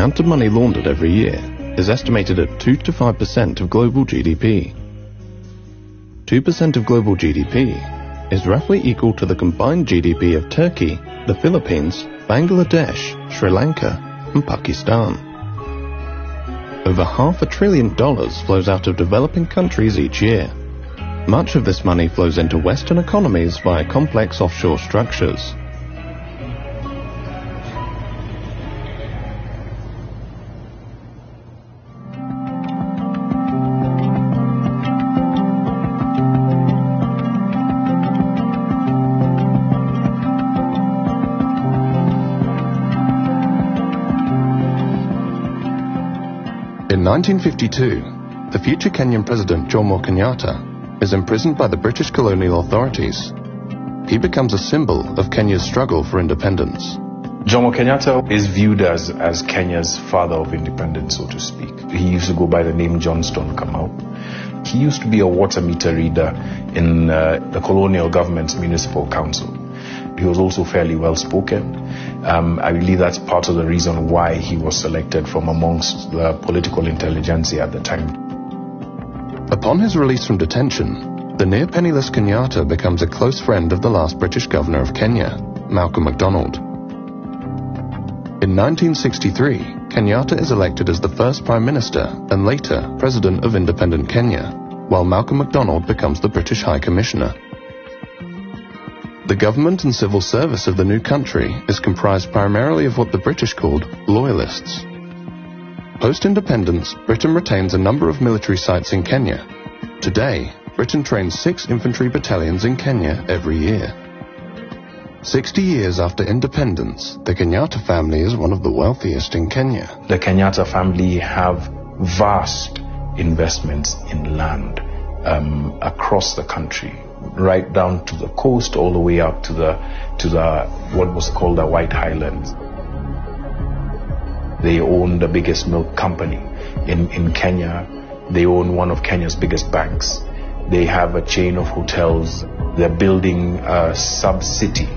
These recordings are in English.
amount of money laundered every year is estimated at 2 to 5% of global GDP. 2% of global GDP is roughly equal to the combined GDP of Turkey, the Philippines, Bangladesh, Sri Lanka, and Pakistan. Over $500 billion flows out of developing countries each year. Much of this money flows into Western economies via complex offshore structures. In 1952, the future Kenyan President Jomo Kenyatta is imprisoned by the British colonial authorities. He becomes a symbol of Kenya's struggle for independence. Jomo Kenyatta is viewed as Kenya's father of independence, so to speak. He used to go by the name Johnston Kamau. He used to be a water meter reader in the colonial government's municipal council. He was also fairly well spoken. I believe that's part of the reason why he was selected from amongst the political intelligentsia at the time. Upon his release from detention, the near-penniless Kenyatta becomes a close friend of the last British governor of Kenya, Malcolm MacDonald. In 1963, Kenyatta is elected as the first Prime Minister and later President of independent Kenya, while Malcolm MacDonald becomes the British High Commissioner. The government and civil service of the new country is comprised primarily of what the British called loyalists. Post-independence, Britain retains a number of military sites in Kenya. Today, Britain trains 6 infantry battalions in Kenya every year. 60 years after independence, the Kenyatta family is one of the wealthiest in Kenya. The Kenyatta family have vast investments in land across the country, right down to the coast, all the way up to the what was called the White Highlands. They own the biggest milk company in Kenya. They own one of Kenya's biggest banks. They have a chain of hotels. They're building a sub-city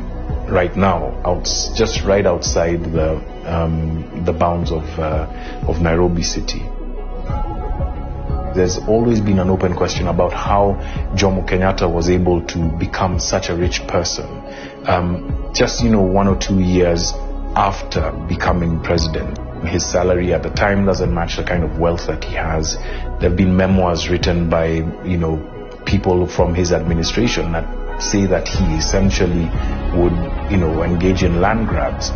right now, just right outside the bounds of Nairobi city. There's always been an open question about how Jomo Kenyatta was able to become such a rich person. Just 1 or 2 years after becoming president, his salary at the time doesn't match the kind of wealth that he has. There have been memoirs written by, people from his administration that say that he essentially would, engage in land grabs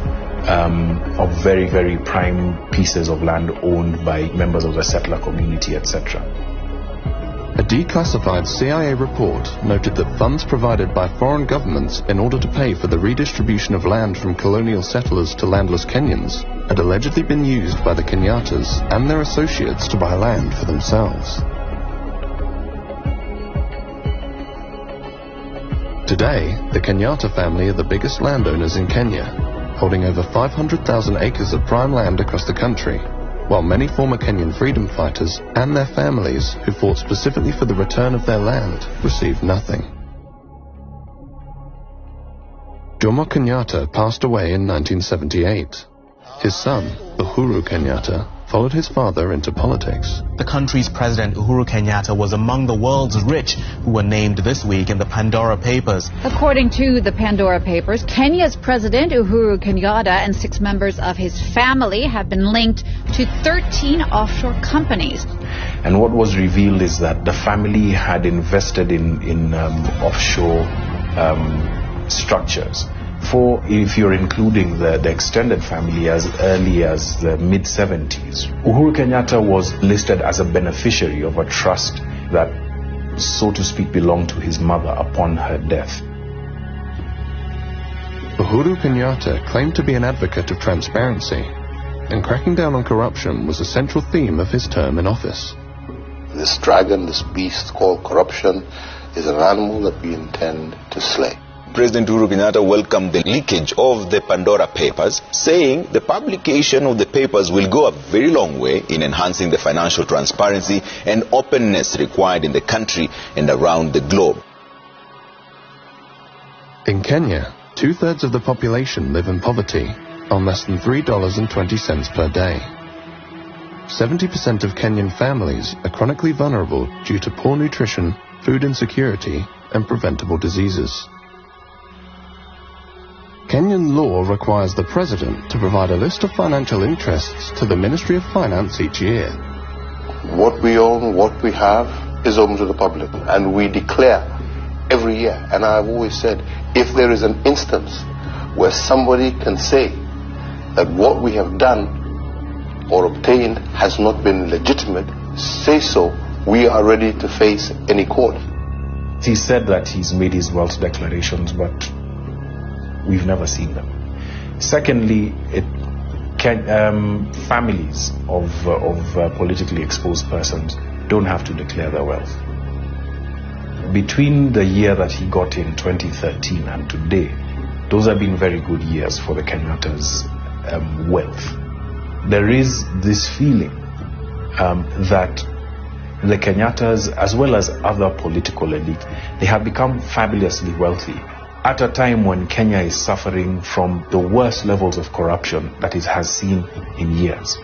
of very, very prime pieces of land owned by members of the settler community, etc. A declassified CIA report noted that funds provided by foreign governments in order to pay for the redistribution of land from colonial settlers to landless Kenyans had allegedly been used by the Kenyattas and their associates to buy land for themselves. Today, the Kenyatta family are the biggest landowners in Kenya, holding over 500,000 acres of prime land across the country, while many former Kenyan freedom fighters and their families who fought specifically for the return of their land received nothing. Jomo Kenyatta passed away in 1978. His son, Uhuru Kenyatta, followed his father into politics. The country's president, Uhuru Kenyatta, was among the world's rich who were named this week in the Pandora Papers. According to the Pandora Papers, Kenya's president, Uhuru Kenyatta, and 6 members of his family have been linked to 13 offshore companies. And what was revealed is that the family had invested in offshore structures. If you're including the extended family, as early as the mid-70s. Uhuru Kenyatta was listed as a beneficiary of a trust that, so to speak, belonged to his mother upon her death. Uhuru Kenyatta claimed to be an advocate of transparency, and cracking down on corruption was a central theme of his term in office. This dragon, this beast called corruption, is an animal that we intend to slay. President Uhuru Kenyatta welcomed the leakage of the Pandora Papers, saying the publication of the papers will go a very long way in enhancing the financial transparency and openness required in the country and around the globe. In Kenya, 2/3 of the population live in poverty on less than $3.20 per day. 70% of Kenyan families are chronically vulnerable due to poor nutrition, food insecurity, and preventable diseases. Kenyan law requires the President to provide a list of financial interests to the Ministry of Finance each year. What we own, what we have, is open to the public, and we declare every year. And I've always said, if there is an instance where somebody can say that what we have done or obtained has not been legitimate, say so. We are ready to face any court. He said that he's made his wealth declarations, but we've never seen them. Secondly, families of politically exposed persons don't have to declare their wealth. Between the year that he got in 2013 and today, those have been very good years for the Kenyatta's wealth. There is this feeling that the Kenyattas, as well as other political elite, they have become fabulously wealthy at a time when Kenya is suffering from the worst levels of corruption that it has seen in years.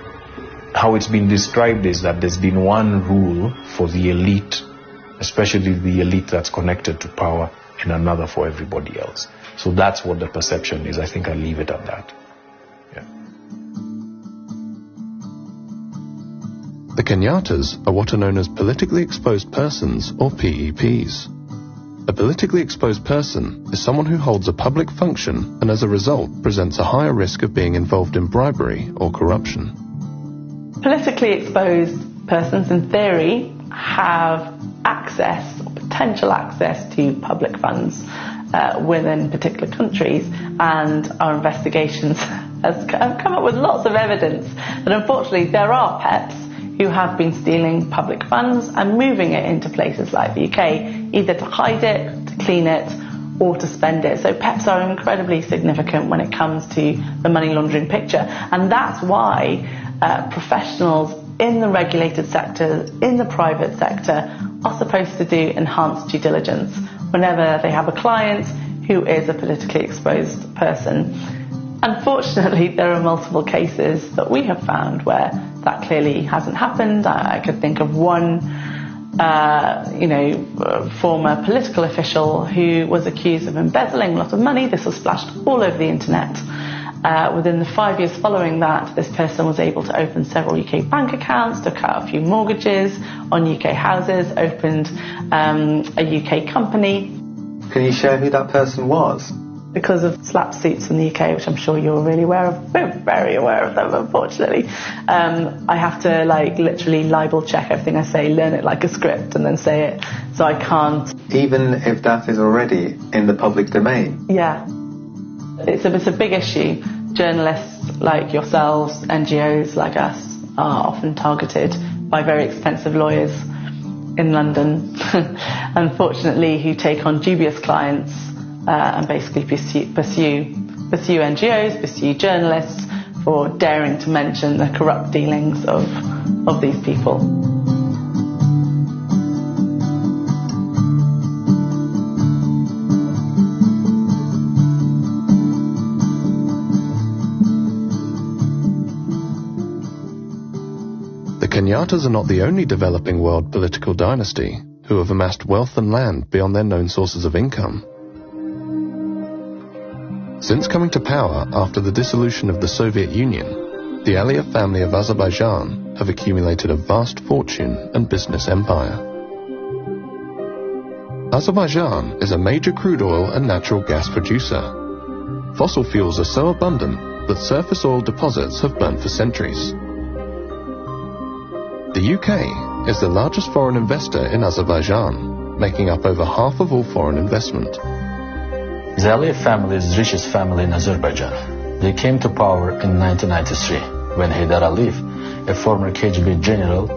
How it's been described is that there's been one rule for the elite, especially the elite that's connected to power, and another for everybody else. So that's what the perception is. I think I'll leave it at that. The Kenyattas are what are known as politically exposed persons, or PEPs. A politically exposed person is someone who holds a public function and as a result presents a higher risk of being involved in bribery or corruption. Politically exposed persons, in theory, have access or potential access to public funds within particular countries, and our investigations have come up with lots of evidence that unfortunately there are PEPs who have been stealing public funds and moving it into places like the UK, either to hide it, to clean it, or to spend it. So PEPs are incredibly significant when it comes to the money laundering picture. And that's why professionals in the regulated sector, in the private sector, are supposed to do enhanced due diligence whenever they have a client who is a politically exposed person. Unfortunately, there are multiple cases that we have found where that clearly hasn't happened. I could think of one, former political official who was accused of embezzling a lot of money. This was splashed all over the internet. Within the 5 years following that, this person was able to open several UK bank accounts, took out a few mortgages on UK houses, opened a UK company. Can you share who that person was? Because of slap suits in the UK, which I'm sure you're really aware of. We're very aware of them, unfortunately. I have to literally libel check everything I say, learn it like a script, and then say it, so I can't. Even if that is already in the public domain? Yeah. It's a big issue. Journalists like yourselves, NGOs like us, are often targeted by very expensive lawyers in London, unfortunately, who take on dubious clients and basically pursue NGOs, pursue journalists for daring to mention the corrupt dealings of these people. The Kenyattas are not the only developing world political dynasty who have amassed wealth and land beyond their known sources of income. Since coming to power after the dissolution of the Soviet Union, the Aliyev family of Azerbaijan have accumulated a vast fortune and business empire. Azerbaijan is a major crude oil and natural gas producer. Fossil fuels are so abundant that surface oil deposits have burnt for centuries. The UK is the largest foreign investor in Azerbaijan, making up over half of all foreign investment. The Aliyev family is the richest family in Azerbaijan. They came to power in 1993 when Heydar Aliyev, a former KGB general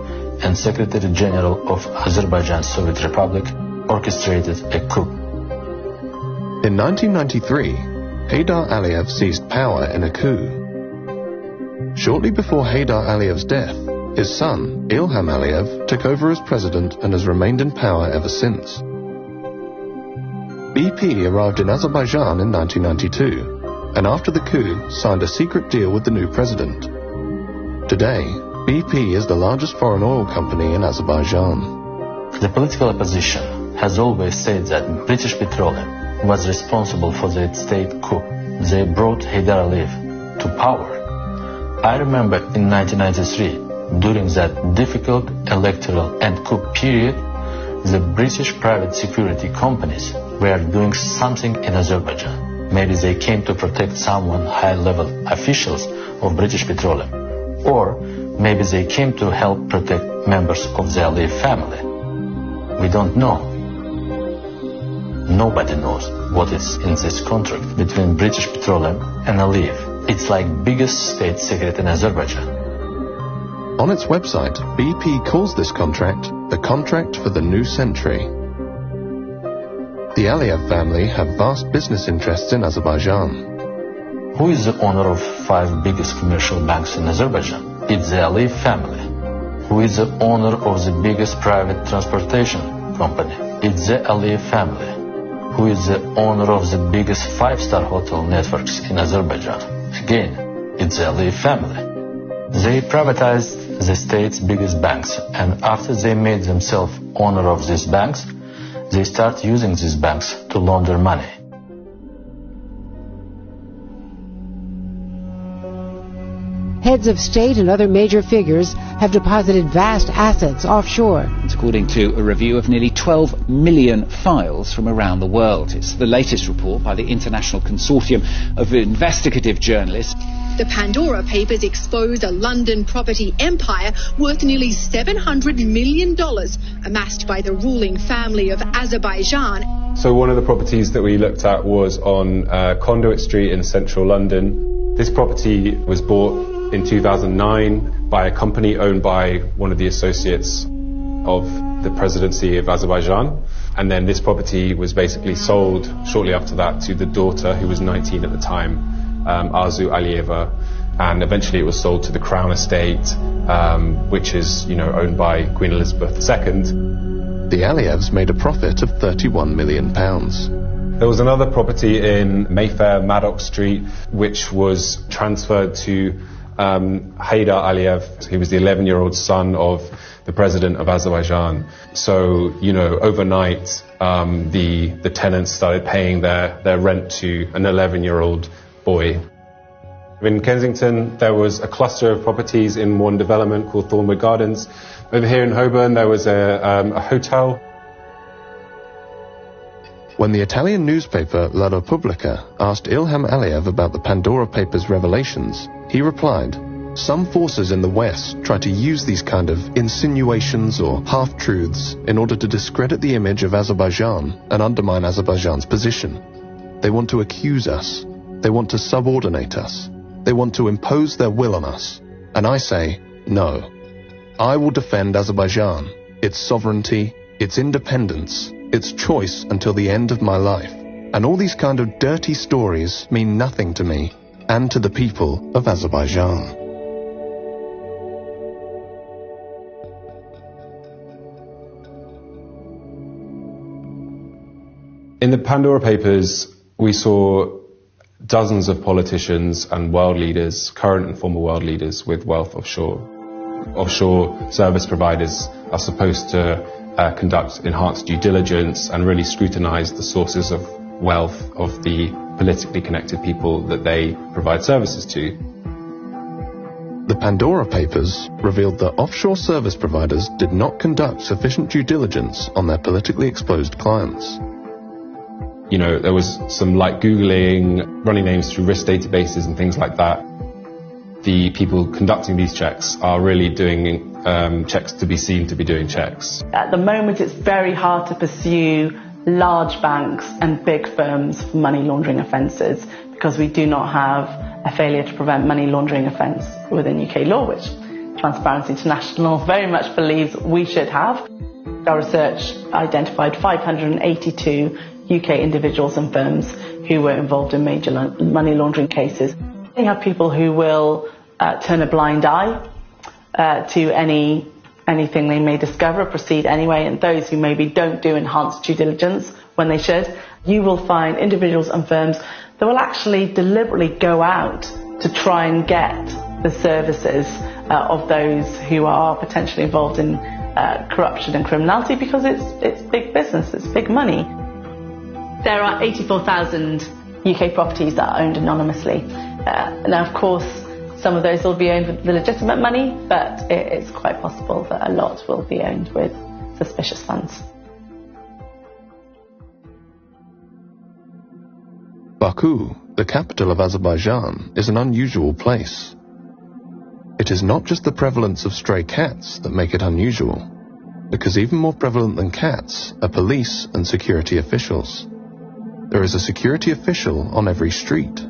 and Secretary General of Azerbaijan Soviet Republic, orchestrated a coup. In 1993, Heydar Aliyev seized power in a coup. Shortly before Heydar Aliyev's death, his son, Ilham Aliyev, took over as president and has remained in power ever since. BP arrived in Azerbaijan in 1992, and after the coup, signed a secret deal with the new president. Today, BP is the largest foreign oil company in Azerbaijan. The political opposition has always said that British Petroleum was responsible for the state coup. They brought Heydar Aliyev to power. I remember in 1993, during that difficult electoral and coup period, the British private security companies were doing something in Azerbaijan. Maybe they came to protect someone, high-level officials of British Petroleum, or maybe they came to help protect members of the Aliyev family. We don't know. Nobody knows what is in this contract between British Petroleum and Aliyev. It's like biggest state secret in Azerbaijan. On its website, BP calls this contract the contract for the new century. The Aliyev family have vast business interests in Azerbaijan. Who is the owner of 5 biggest commercial banks in Azerbaijan? It's the Aliyev family. Who is the owner of the biggest private transportation company? It's the Aliyev family. Who is the owner of the biggest 5-star hotel networks in Azerbaijan? Again, it's the Aliyev family. They privatized the state's biggest banks, and after they made themselves owner of these banks, they start using these banks to launder money. Heads of state and other major figures have deposited vast assets offshore. It's according to a review of nearly 12 million files from around the world. It's the latest report by the International Consortium of Investigative Journalists. The Pandora Papers expose a London property empire worth nearly $700 million amassed by the ruling family of Azerbaijan. So one of the properties that we looked at was on Conduit Street in central London. This property was bought in 2009 by a company owned by one of the associates of the presidency of Azerbaijan. And then this property was basically sold shortly after that to the daughter, who was 19 at the time, Arzu Aliyeva, and eventually it was sold to the Crown Estate, which is, owned by Queen Elizabeth II. The Aliyevs made a profit of £31 million. There was another property in Mayfair, Maddox Street, which was transferred to Heydar Aliyev. He was the 11-year-old son of the president of Azerbaijan. So, overnight, the tenants started paying their rent to an 11-year-old boy. In Kensington, there was a cluster of properties in one development called Thornwood Gardens. Over here in Holborn, there was a hotel. When the Italian newspaper La Repubblica asked Ilham Aliyev about the Pandora Papers' revelations, he replied, "Some forces in the West try to use these kind of insinuations or half-truths in order to discredit the image of Azerbaijan and undermine Azerbaijan's position. They want to accuse us. They want to subordinate us. They want to impose their will on us. And I say, no. I will defend Azerbaijan, its sovereignty, its independence, its choice until the end of my life. And all these kind of dirty stories mean nothing to me and to the people of Azerbaijan." In the Pandora Papers, we saw dozens of politicians and world leaders, current and former world leaders, with wealth offshore. Offshore service providers are supposed to conduct enhanced due diligence and really scrutinize the sources of wealth of the politically connected people that they provide services to. The Pandora Papers revealed that offshore service providers did not conduct sufficient due diligence on their politically exposed clients. There was some light Googling, running names through risk databases and things like that. The people conducting these checks are really doing checks to be seen to be doing checks. At the moment, it's very hard to pursue large banks and big firms for money laundering offences because we do not have a failure to prevent money laundering offence within UK law, which Transparency International very much believes we should have. Our research identified 582 UK individuals and firms who were involved in major money laundering cases. We have people who will turn a blind eye to anything they may discover, proceed anyway, and those who maybe don't do enhanced due diligence when they should. You will find individuals and firms that will actually deliberately go out to try and get the services of those who are potentially involved in corruption and criminality, because it's big business, it's big money. There are 84,000 UK properties that are owned anonymously. Now, of course, some of those will be owned with the legitimate money, but it's quite possible that a lot will be owned with suspicious funds. Baku, the capital of Azerbaijan, is an unusual place. It is not just the prevalence of stray cats that make it unusual, because even more prevalent than cats are police and security officials. There is a security official on every street,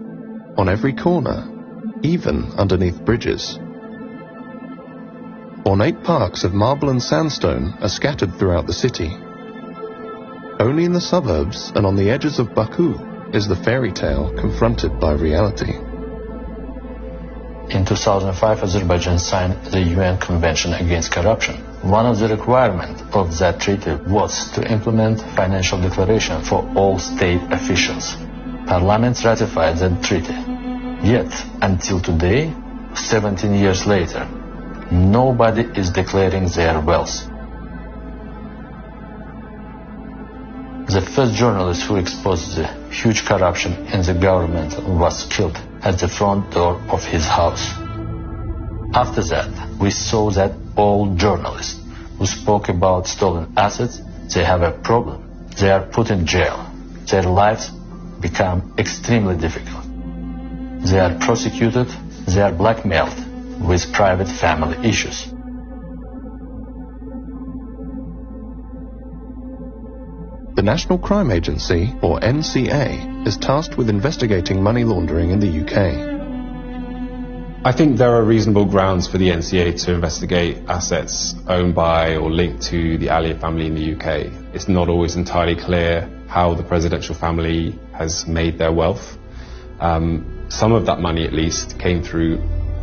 on every corner, even underneath bridges. Ornate parks of marble and sandstone are scattered throughout the city. Only in the suburbs and on the edges of Baku is the fairy tale confronted by reality. In 2005, Azerbaijan signed the UN Convention Against Corruption. One of the requirements of that treaty was to implement financial declaration for all state officials. Parliament ratified that treaty. Yet, until today, 17 years later, nobody is declaring their wealth. The first journalist who exposed the huge corruption in the government was killed at the front door of his house. After that, we saw that all journalists who spoke about stolen assets, they have a problem. They are put in jail. Their lives become extremely difficult. They are prosecuted, they are blackmailed with private family issues. The National Crime Agency, or NCA, is tasked with investigating money laundering in the UK. I think there are reasonable grounds for the NCA to investigate assets owned by or linked to the Aliyev family in the UK. It's not always entirely clear how the presidential family has made their wealth. Some of that money, at least, came through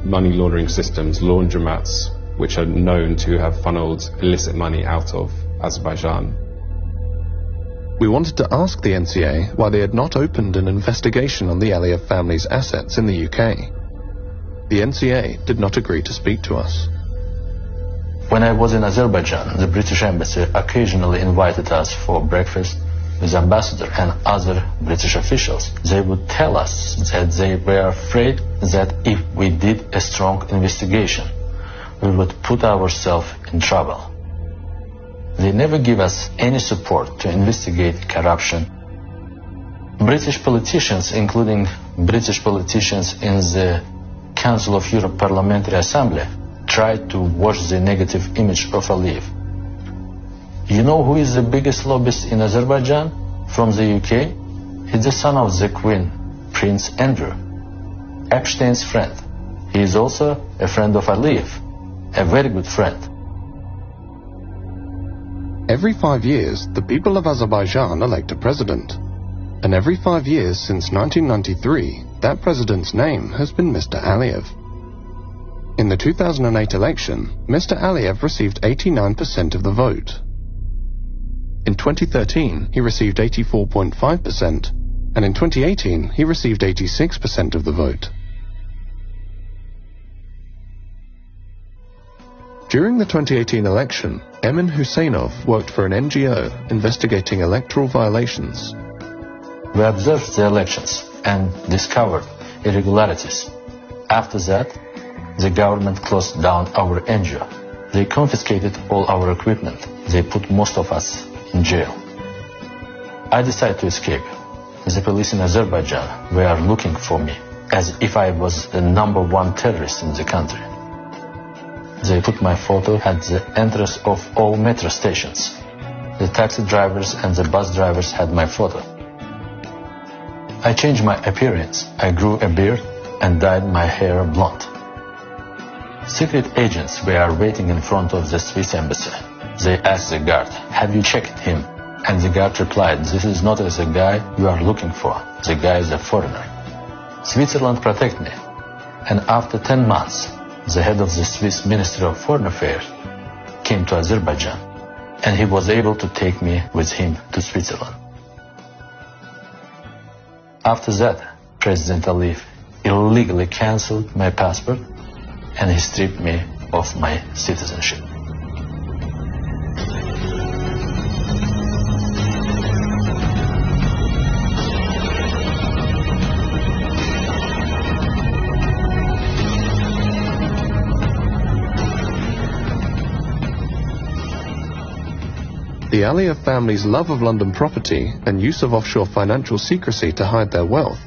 money laundering systems, laundromats, which are known to have funneled illicit money out of Azerbaijan. We wanted to ask the NCA why they had not opened an investigation on the Aliyev family's assets in the UK. The NCA did not agree to speak to us. When I was in Azerbaijan, the British embassy occasionally invited us for breakfast with the ambassador and other British officials. They would tell us that they were afraid that if we did a strong investigation, we would put ourselves in trouble. They never give us any support to investigate corruption. British politicians, including British politicians in the Council of Europe Parliamentary Assembly, tried to wash the negative image of Aliyev. You know who is the biggest lobbyist in Azerbaijan from the UK? He's the son of the Queen, Prince Andrew, Epstein's friend. He is also a friend of Aliyev, a very good friend. Every 5 years, the people of Azerbaijan elect a president. And every 5 years since 1993, that president's name has been Mr. Aliyev. In the 2008 election, Mr. Aliyev received 89% of the vote. In 2013, he received 84.5%, and in 2018, he received 86% of the vote. During the 2018 election, Emin Huseynov worked for an NGO investigating electoral violations. We observed the elections and discovered irregularities. After that, the government closed down our NGO. They confiscated all our equipment. They put most of us in jail. I decided to escape. The police in Azerbaijan were looking for me, as if I was the #1 terrorist in the country. They put my photo at the entrance of all metro stations. The taxi drivers and the bus drivers had my photo. I changed my appearance. I grew a beard and dyed my hair blonde. Secret agents were waiting in front of the Swiss embassy. They asked the guard, "Have you checked him?" And the guard replied, "This is not the guy you are looking for. The guy is a foreigner." Switzerland protected me. And after 10 months, the head of the Swiss Ministry of Foreign Affairs came to Azerbaijan, and he was able to take me with him to Switzerland. After that, President Aliyev illegally cancelled my passport and he stripped me of my citizenship. The Aliyev family's love of London property and use of offshore financial secrecy to hide their wealth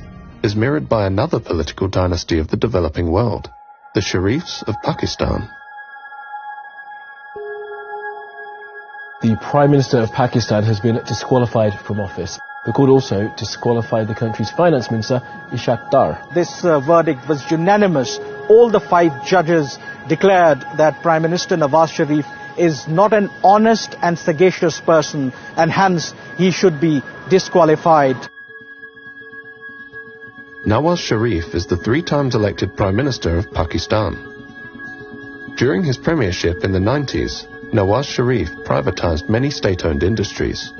is mirrored by another political dynasty of the developing world, the Sharifs of Pakistan. The Prime Minister of Pakistan has been disqualified from office. The court also disqualified the country's finance minister, Ishaq Dar. This verdict was unanimous. All the 5 judges declared that Prime Minister Nawaz Sharif is not an honest and sagacious person, and hence he should be disqualified. Nawaz Sharif is the 3 times elected Prime Minister of Pakistan. During his premiership in the 90s, Nawaz Sharif privatized many state-owned industries.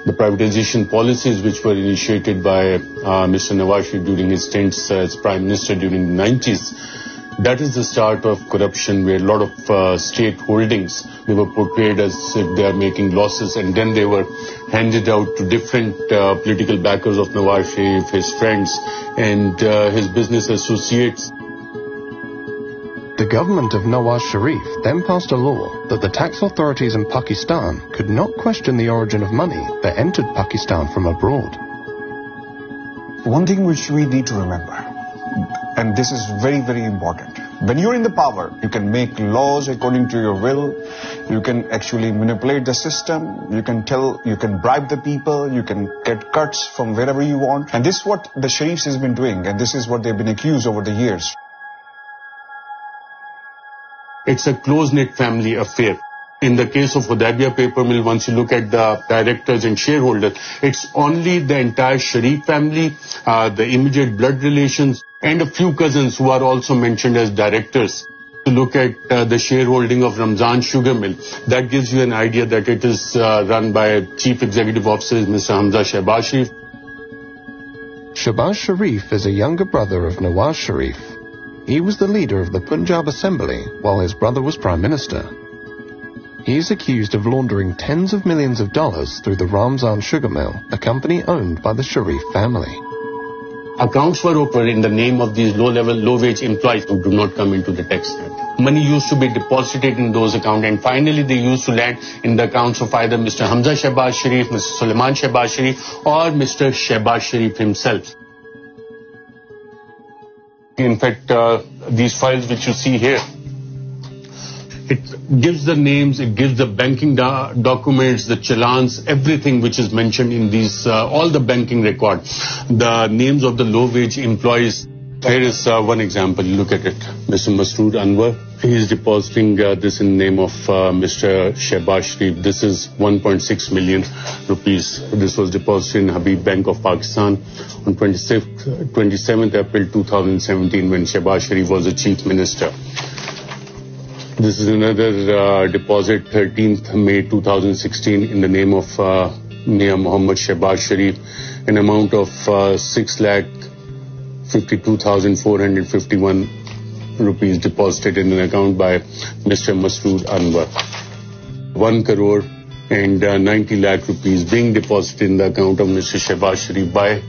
The privatization policies which were initiated by Mr. Nawaz Sharif during his stints as Prime Minister during the 90s, that is the start of corruption, where a lot of state holdings, they were portrayed as if they are making losses, and then they were handed out to different political backers of Nawaz Sharif, his friends and his business associates. The government of Nawaz Sharif then passed a law that the tax authorities in Pakistan could not question the origin of money that entered Pakistan from abroad. One thing which we need to remember, and this is very, very important. When you're in the power, you can make laws according to your will. You can actually manipulate the system. You can bribe the people. You can get cuts from wherever you want. And this is what the Sharifs has been doing, and this is what they've been accused over the years. It's a close-knit family affair. In the case of Hudaybiyah paper mill, once you look at the directors and shareholders, it's only the entire Sharif family, the immediate blood relations, and a few cousins who are also mentioned as directors. To look at the shareholding of Ramzan sugar mill, that gives you an idea that it is run by Chief Executive Officer Mr. Hamza Shehbaz Sharif. Shehbaz Sharif is a younger brother of Nawaz Sharif. He was the leader of the Punjab Assembly while his brother was Prime Minister. He is accused of laundering tens of millions of dollars through the Ramzan sugar mill, a company owned by the Sharif family. Accounts were opened in the name of these low-level, low-wage employees who do not come into the tax net. Money used to be deposited in those accounts, and finally they used to land in the accounts of either Mr. Hamza Shehbaz Sharif, Mr. Sulaiman Shehbaz Sharif, or Mr. Shehbaz Sharif himself. In fact, these files which you see here, it gives the names, it gives the banking documents, the challans, everything which is mentioned in these, all the banking record, the names of the low-wage employees. Here is one example. Look at it. Mr. Masroor Anwar, he is depositing this in the name of Mr. Shehbaz Sharif. This is 1.6 million rupees. This was deposited in Habib Bank of Pakistan on 27th April 2017 when Shehbaz Sharif was the Chief Minister. This is another deposit, 13th May 2016, in the name of Mia Muhammad Shehbaz Sharif, an amount of 6,52,451 rupees deposited in an account by Mr. Masroor Anwar. 1 crore and 90 lakh rupees being deposited in the account of Mr. Shehbaz Sharif by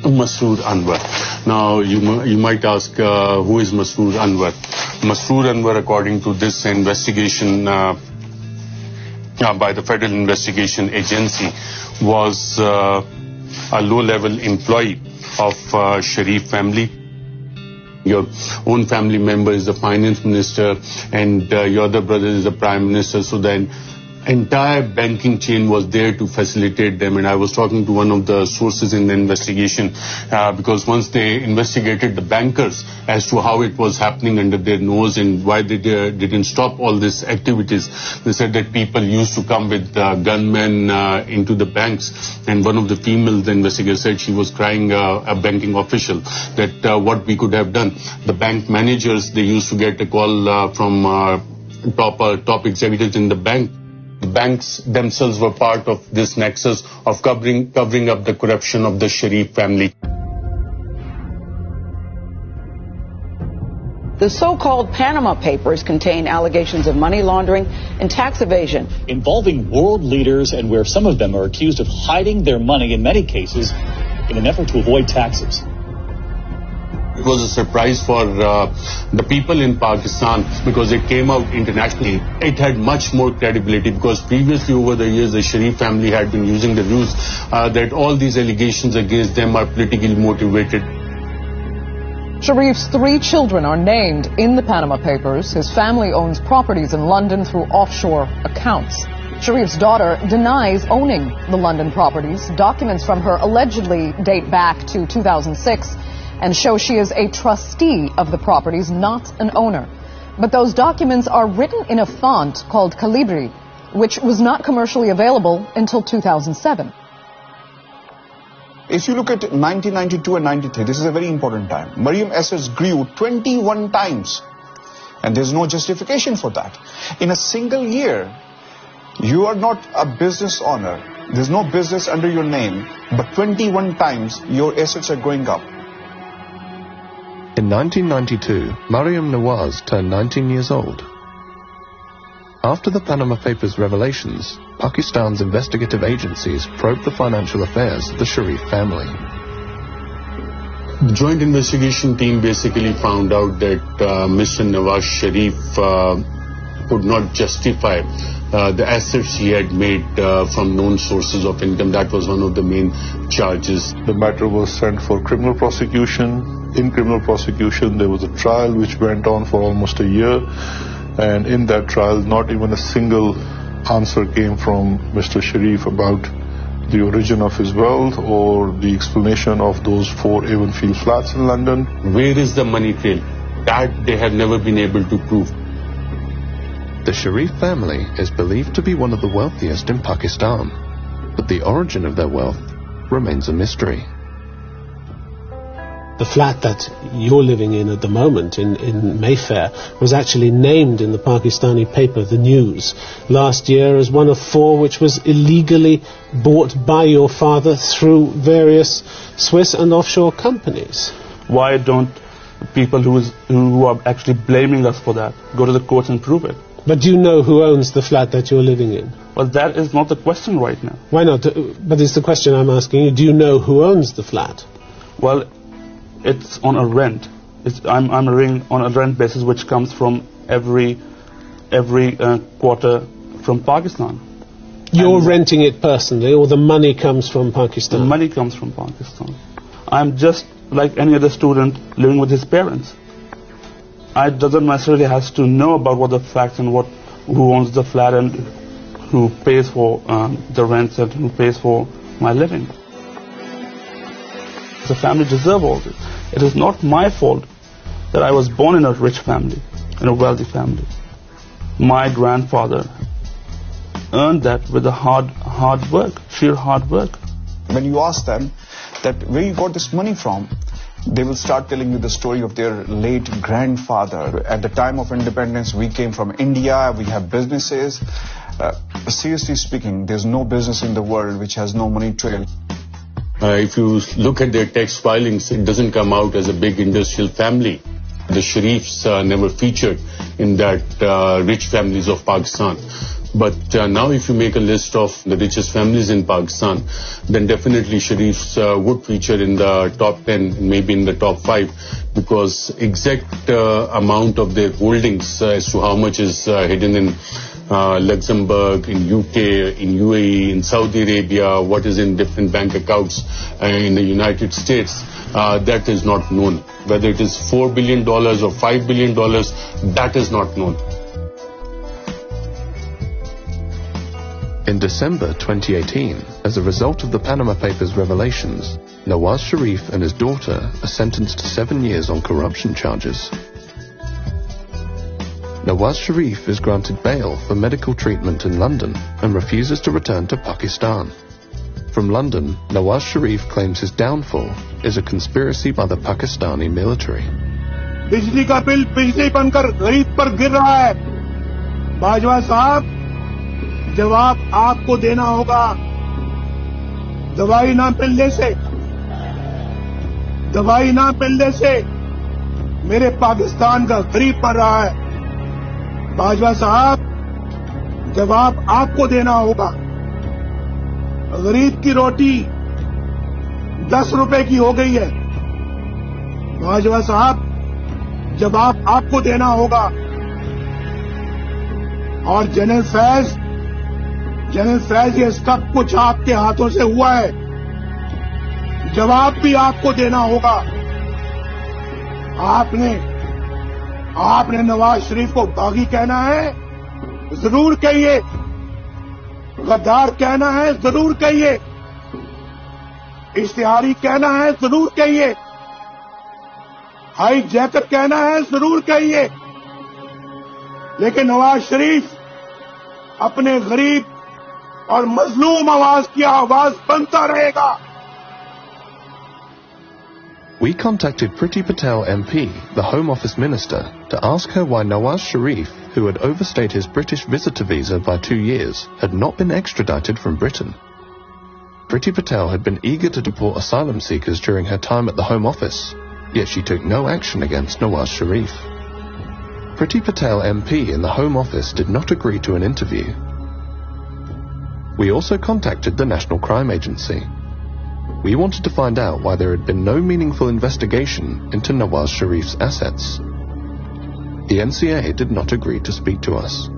Masroor Anwar. Now, you might ask, who is Masroor Anwar? Masroor Anwar, according to this investigation by the Federal Investigation Agency, was a low-level employee of Sharif family. Your own family member is the finance minister, and your other brother is the prime minister, so then entire banking chain was there to facilitate them. And I was talking to one of the sources in the investigation because once they investigated the bankers as to how it was happening under their nose and why they didn't stop all these activities, they said that people used to come with gunmen into the banks, and one of the female investigators said she was crying a banking official that what we could have done. The bank managers, they used to get a call from top executives in the bank. The banks themselves were part of this nexus of covering up the corruption of the Sharif family. The so-called Panama Papers contain allegations of money laundering and tax evasion. Involving world leaders and where some of them are accused of hiding their money in many cases in an effort to avoid taxes. It was a surprise for the people in Pakistan because it came out internationally. It had much more credibility because previously over the years the Sharif family had been using the ruse that all these allegations against them are politically motivated. Sharif's 3 children are named in the Panama Papers. His family owns properties in London through offshore accounts. Sharif's daughter denies owning the London properties. Documents from her allegedly date back to 2006 and show she is a trustee of the properties, not an owner. But those documents are written in a font called Calibri, which was not commercially available until 2007. If you look at 1992 and 93, this is a very important time. Mariam assets grew 21 times. And there's no justification for that. In a single year, you are not a business owner. There's no business under your name, but 21 times your assets are going up. In 1992, Mariam Nawaz turned 19 years old. After the Panama Papers revelations, Pakistan's investigative agencies probed the financial affairs of the Sharif family. The joint investigation team basically found out that Mr. Nawaz Sharif could not justify the assets he had made from known sources of income. That was one of the main charges. The matter was sent for criminal prosecution. In criminal prosecution, there was a trial which went on for almost a year. And in that trial, not even a single answer came from Mr. Sharif about the origin of his wealth or the explanation of those 4 Avonfield flats in London. Where is the money trail? That they have never been able to prove. The Sharif family is believed to be one of the wealthiest in Pakistan, but the origin of their wealth remains a mystery. The flat that you're living in at the moment in Mayfair was actually named in the Pakistani paper, The News, last year as one of 4 which was illegally bought by your father through various Swiss and offshore companies. Why don't people who are actually blaming us for that go to the courts and prove it? But do you know who owns the flat that you're living in? Well, that is not the question right now. Why not? But it's the question I'm asking you. Do you know who owns the flat? Well, it's on a rent. I'm living on a rent basis which comes from every quarter from Pakistan. You're renting it personally, or the money comes from Pakistan? The money comes from Pakistan. I'm just like any other student living with his parents. I doesn't necessarily have to know about what the facts and who owns the flat and who pays for the rents and who pays for my living. The family deserve all this. It is not my fault that I was born in a rich family, in a wealthy family. My grandfather earned that with a hard work, sheer hard work. When you ask them that where you got this money from, they will start telling you the story of their late grandfather. At the time of independence, we came from India, we have businesses. Seriously speaking, there's no business in the world which has no money trail. If you look at their tax filings, it doesn't come out as a big industrial family. The Sharifs never featured in that rich families of Pakistan. But now if you make a list of the richest families in Pakistan, then definitely Sharifs would feature in the top 10, maybe in the top 5, because exact amount of their holdings as to how much is hidden in Luxembourg, in UK, in UAE, in Saudi Arabia, what is in different bank accounts in the United States, that is not known. Whether it is $4 billion or $5 billion, that is not known. In December 2018, as a result of the Panama Papers revelations, Nawaz Sharif and his daughter are sentenced to 7 years on corruption charges. Nawaz Sharif is granted bail for medical treatment in London and refuses to return to Pakistan. From London, Nawaz Sharif claims his downfall is a conspiracy by the Pakistani military. बिजली का bill बिजली बनकर गरीब पर गिर रहा है। बाजवा साहब, जवाब आपको देना होगा। दवाई ना मिलने से मेरे पाकिस्तान का गरीब मर रहा है। बाजवा साहब, जवाब आपको देना होगा। गरीब की रोटी 10 रुपए की हो गई है। बाजवा साहब, जवाब आपको देना होगा। और जनरल फैज, ये सब कुछ आपके हाथों से हुआ है। जवाब भी आपको देना होगा। आपने नवाज शरीफ को बागी कहना है, जरूर कहिए। गद्दार कहना है, जरूर कहिए। इश्तिहारी कहना है, जरूर कहिए। हाई जैकर कहना है, जरूर कहिए। लेकिन नवाज शरीफ अपने गरीब और मजलूम आवाज की आवाज बनता रहेगा। We contacted Priti Patel MP, the Home Office Minister, to ask her why Nawaz Sharif, who had overstayed his British visitor visa by 2 years, had not been extradited from Britain. Priti Patel had been eager to deport asylum seekers during her time at the Home Office, yet she took no action against Nawaz Sharif. Priti Patel MP in the Home Office did not agree to an interview. We also contacted the National Crime Agency. We wanted to find out why there had been no meaningful investigation into Nawaz Sharif's assets. The NCA did not agree to speak to us.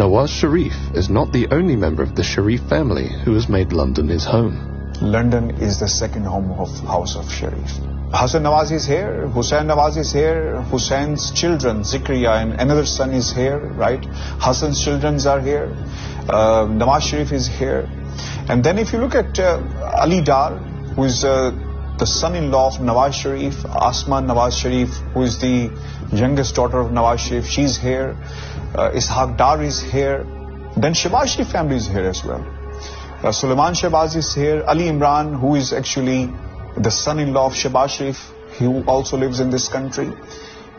Nawaz Sharif is not the only member of the Sharif family who has made London his home. London is the second home of House of Sharif. Hassan Nawaz is here, Hussain Nawaz is here, Hussein's children, Zikriya and another son is here, right? Hassan's children are here, Nawaz Sharif is here. And then if you look at Ali Dar, who is the son-in-law of Nawaz Sharif, Asma Nawaz Sharif, who is the youngest daughter of Nawaz Sharif, she's here. Ishaq Dar is here. Then Shehbaz Sharif family is here as well. Sulaiman Shehbaz is here. Ali Imran, who is actually the son-in-law of Shehbaz Sharif, who also lives in this country.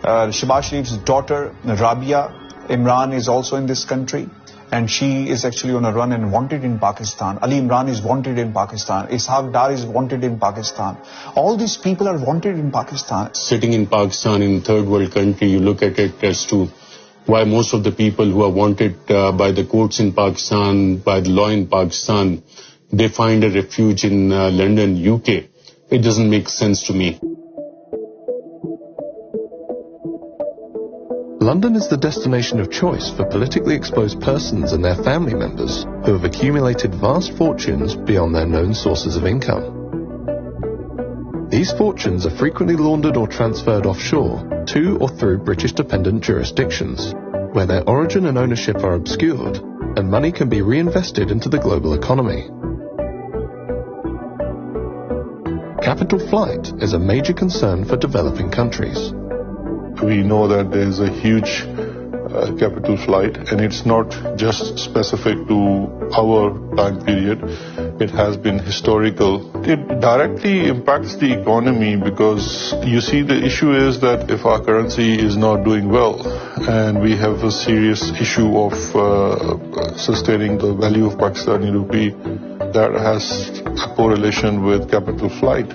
Shehbaz Sharif's daughter, Rabia Imran, is also in this country. And she is actually on a run and wanted in Pakistan. Ali Imran is wanted in Pakistan. Ishaq Dar is wanted in Pakistan. All these people are wanted in Pakistan. Sitting in Pakistan, in a third world country, you look at it as to why most of the people who are wanted by the courts in Pakistan, by the law in Pakistan, they find a refuge in London, UK. It doesn't make sense to me. London is the destination of choice for politically exposed persons and their family members who have accumulated vast fortunes beyond their known sources of income. These fortunes are frequently laundered or transferred offshore to or through British dependent jurisdictions, where their origin and ownership are obscured and money can be reinvested into the global economy. Capital flight is a major concern for developing countries. We know that there is a huge capital flight, and it's not just specific to our time period. It has been historical. It directly impacts the economy because you see the issue is that if our currency is not doing well, and we have a serious issue of sustaining the value of Pakistani rupee, that has a correlation with capital flight.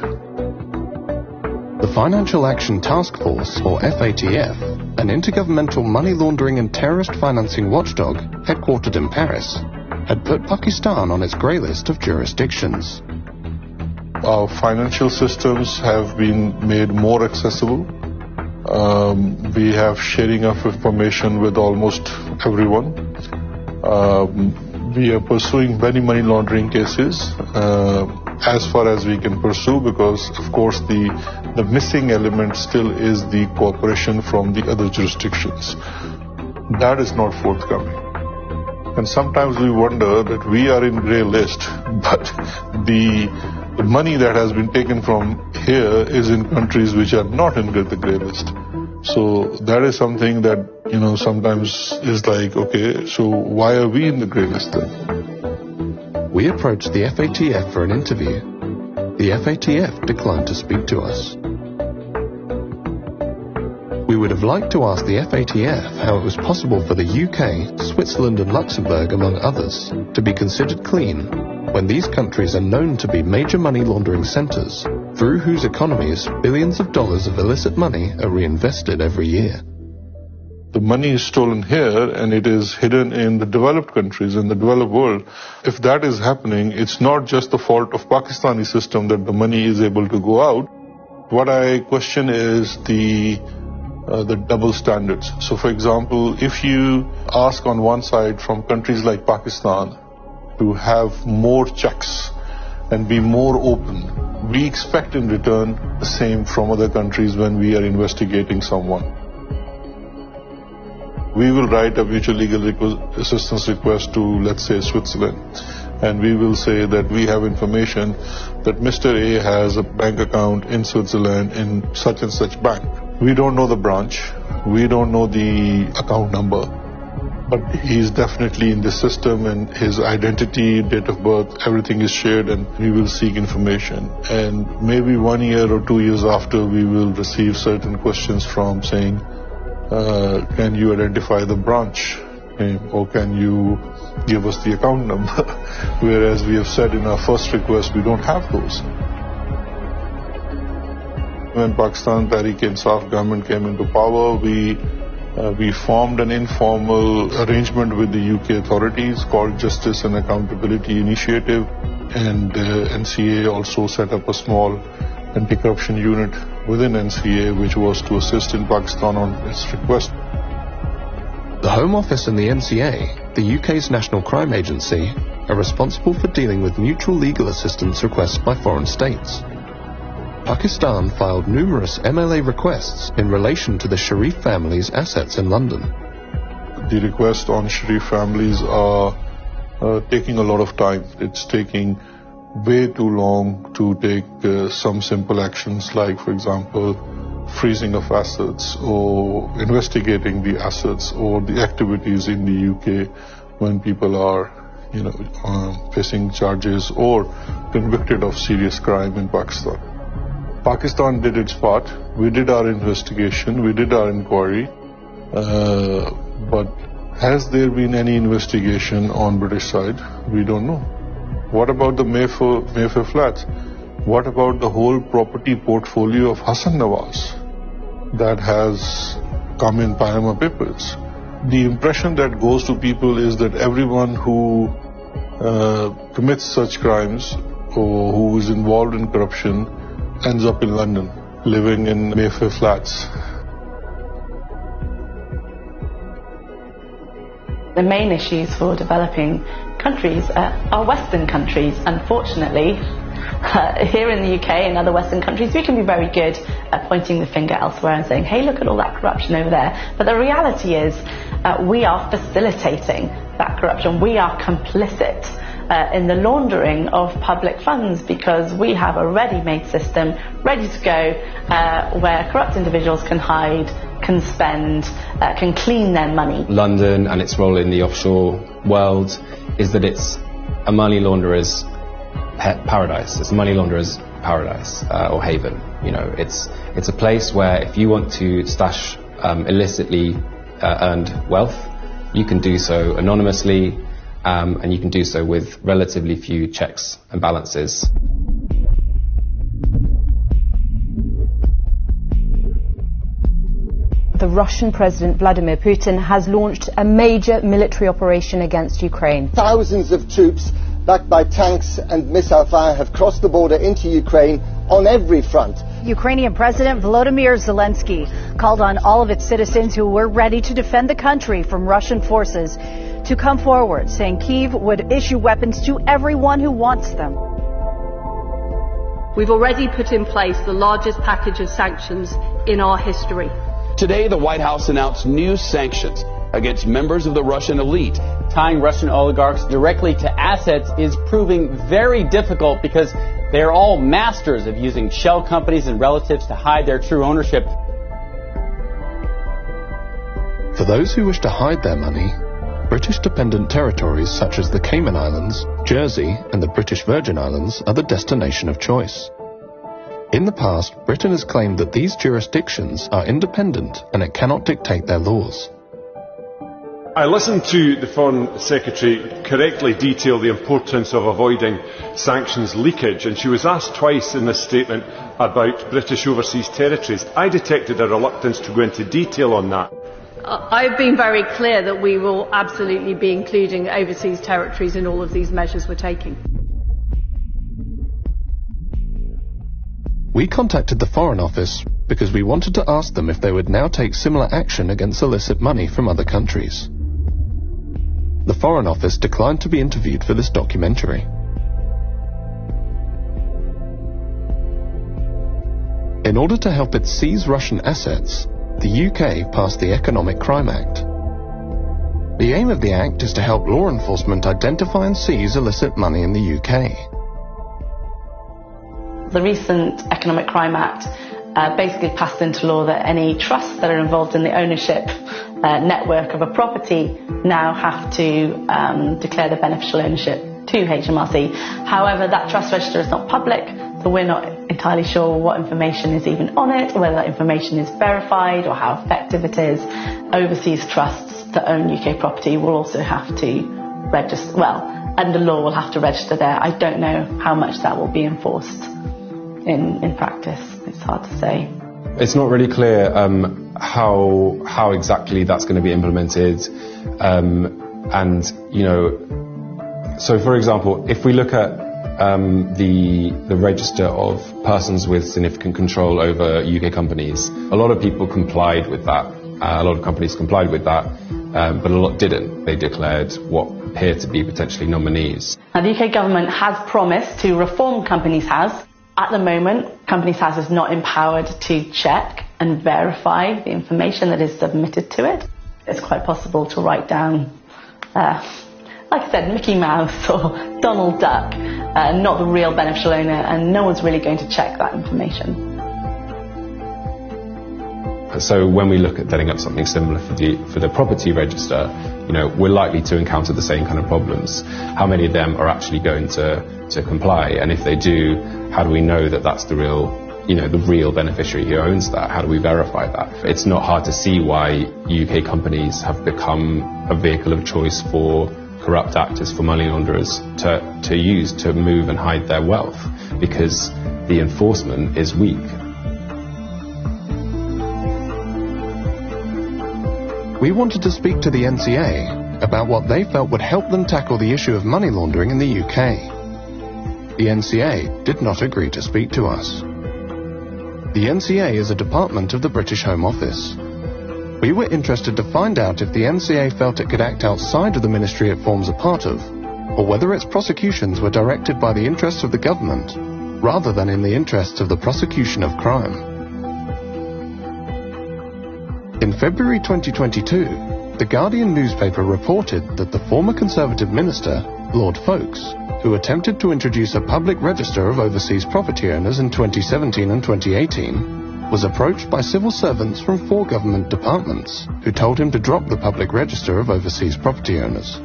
The Financial Action Task Force, or FATF, an intergovernmental money laundering and terrorist financing watchdog headquartered in Paris, had put Pakistan on its grey list of jurisdictions. Our financial systems have been made more accessible. We have sharing of information with almost everyone. We are pursuing many money laundering cases as far as we can pursue, because of course the missing element still is the cooperation from the other jurisdictions. That is not forthcoming. And sometimes we wonder that we are in grey list, but the money that has been taken from here is in countries which are not in the grey list. So that is something that, sometimes is like, okay, so why are we in the grey list then? We approached the FATF for an interview. The FATF declined to speak to us. We would have liked to ask the FATF how it was possible for the UK, Switzerland and Luxembourg, among others, to be considered clean when these countries are known to be major money laundering centres through whose economies billions of dollars of illicit money are reinvested every year. The money is stolen here and it is hidden in the developed countries, in the developed world. If that is happening, it's not just the fault of Pakistani system that the money is able to go out. What I question is the double standards. So for example, if you ask on one side from countries like Pakistan to have more checks and be more open, we expect in return the same from other countries when we are investigating someone. We will write a mutual legal assistance request to, let's say, Switzerland, and we will say that we have information that Mr. A has a bank account in Switzerland in such and such bank. We don't know the branch, we don't know the account number, but he's definitely in the system and his identity, date of birth, everything is shared, and we will seek information. And maybe 1 year or 2 years after, we will receive certain questions from saying, can you identify the branch name, or can you give us the account number? Whereas we have said in our first request, we don't have those. When Pakistan Tehreek-e-Insaf government came into power, we formed an informal arrangement with the UK authorities called Justice and Accountability Initiative, and NCA also set up a small anti-corruption unit within NCA, which was to assist in Pakistan on its request. The Home Office and the NCA, the UK's national crime agency, are responsible for dealing with mutual legal assistance requests by foreign states. Pakistan filed numerous MLA requests in relation to the Sharif family's assets in London. The requests on Sharif families are taking a lot of time. It's taking way too long to take some simple actions like, for example, freezing of assets or investigating the assets or the activities in the UK when people are, facing charges or convicted of serious crime in Pakistan. Pakistan did its part. We did our investigation. We did our inquiry. But has there been any investigation on British side? We don't know. What about the Mayfair flats? What about the whole property portfolio of Hassan Nawaz that has come in Panama Papers? The impression that goes to people is that everyone who commits such crimes or who is involved in corruption ends up in London, living in Mayfair flats. The main issues for developing countries are Western countries. Unfortunately, here in the UK and other Western countries, we can be very good at pointing the finger elsewhere and saying, hey, look at all that corruption over there. But the reality is we are facilitating that corruption. We are complicit in the laundering of public funds because we have a ready-made system ready to go where corrupt individuals can hide, can spend, can clean their money. London and its role in the offshore world is that it's a money launderer's paradise. It's a money launderer's paradise or haven. It's a place where if you want to stash illicitly earned wealth, you can do so anonymously, and you can do so with relatively few checks and balances. The Russian President Vladimir Putin has launched a major military operation against Ukraine. Thousands of troops, backed by tanks and missile fire, have crossed the border into Ukraine on every front. Ukrainian President Volodymyr Zelensky called on all of its citizens who were ready to defend the country from Russian forces to come forward, saying Kyiv would issue weapons to everyone who wants them. We've already put in place the largest package of sanctions in our history. Today, the White House announced new sanctions against members of the Russian elite. Tying Russian oligarchs directly to assets is proving very difficult because they are all masters of using shell companies and relatives to hide their true ownership. For those who wish to hide their money, British dependent territories such as the Cayman Islands, Jersey, and the British Virgin Islands are the destination of choice. In the past, Britain has claimed that these jurisdictions are independent and it cannot dictate their laws. I listened to the Foreign Secretary correctly detail the importance of avoiding sanctions leakage, and she was asked twice in this statement about British overseas territories. I detected a reluctance to go into detail on that. I've been very clear that we will absolutely be including overseas territories in all of these measures we're taking. We contacted the Foreign Office because we wanted to ask them if they would now take similar action against illicit money from other countries. The Foreign Office declined to be interviewed for this documentary. In order to help it seize Russian assets, the UK passed the Economic Crime Act. The aim of the Act is to help law enforcement identify and seize illicit money in the UK. The recent Economic Crime Act basically passed into law that any trusts that are involved in the ownership network of a property now have to declare the beneficial ownership to HMRC. However, that trust register is not public, so we're not entirely sure what information is even on it, whether that information is verified or how effective it is. Overseas trusts that own UK property will also have to register, under law will have to register there. I don't know how much that will be enforced in practice. It's hard to say. It's not really clear how exactly that's going to be implemented, and so for example, if we look at the register of persons with significant control over UK companies, a lot of people complied with that. A lot of companies complied with that, but a lot didn't. They declared what appeared to be potentially nominees. Now, the UK government has promised to reform Companies House. At the moment, Companies House is not empowered to check and verify the information that is submitted to it. It's quite possible to write down, like I said, Mickey Mouse or Donald Duck, not the real beneficial owner, and no one's really going to check that information. So when we look at setting up something similar for the property register, we're likely to encounter the same kind of problems. How many of them are actually going to comply? And if they do, how do we know that that's the real beneficiary who owns that? How do we verify that? It's not hard to see why UK companies have become a vehicle of choice for corrupt actors, for money launderers to use to move and hide their wealth, because the enforcement is weak. We wanted to speak to the NCA about what they felt would help them tackle the issue of money laundering in the UK. The NCA did not agree to speak to us. The NCA is a department of the British Home Office. We were interested to find out if the NCA felt it could act outside of the ministry it forms a part of, or whether its prosecutions were directed by the interests of the government, rather than in the interests of the prosecution of crime. In February 2022, The Guardian newspaper reported that the former Conservative minister, Lord Foulkes, who attempted to introduce a public register of overseas property owners in 2017 and 2018, was approached by civil servants from 4 government departments who told him to drop the public register of overseas property owners.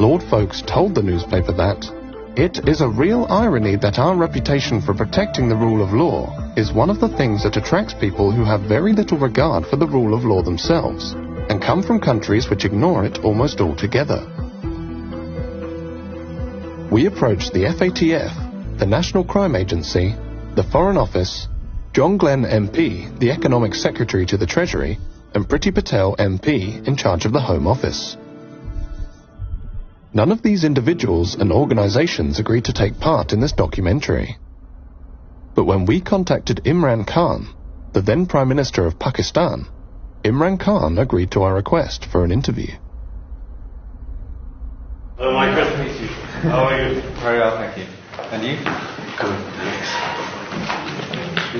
Lord Foulkes told the newspaper that it is a real irony that our reputation for protecting the rule of law is one of the things that attracts people who have very little regard for the rule of law themselves and come from countries which ignore it almost altogether. We approached the FATF, the National Crime Agency, the Foreign Office, John Glenn MP, the Economic Secretary to the Treasury, and Priti Patel MP in charge of the Home Office. None of these individuals and organizations agreed to take part in this documentary. But when we contacted Imran Khan, the then Prime Minister of Pakistan, Imran Khan agreed to our request for an interview. Hello, Michael. Nice to meet you. How are you? Very well, thank you. And you? Good.